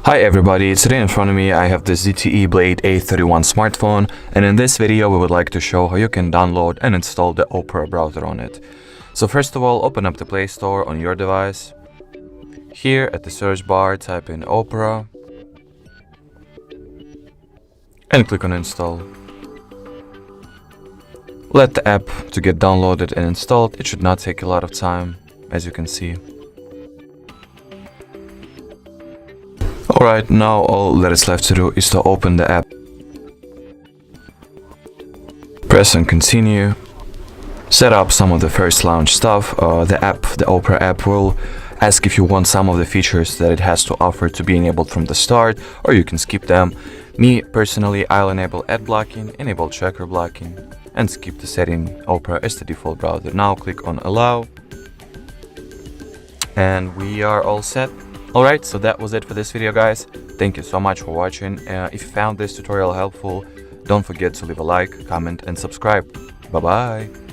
Hi everybody, today in front of me I have the ZTE Blade A31 smartphone, and in this video we would like to show how you can download and install the Opera browser on it. So first of all, open up the Play Store on your device. Here at the search bar type in Opera and click on install. Let the app to get downloaded and installed. It should not take a lot of time, as you can see. Alright, now all that is left to do is to open the app. Press on continue. Set up some of the first launch stuff. The Opera app will ask if you want some of the features that it has to offer to be enabled from the start, or you can skip them. Me personally, I'll enable ad blocking, enable checker blocking, and skip the setting Opera as the default browser. Now click on allow, and we are all set. Alright, so that was it for this video, guys. Thank you so much for watching. If you found this tutorial helpful, don't forget to leave a like, comment and subscribe. Bye bye.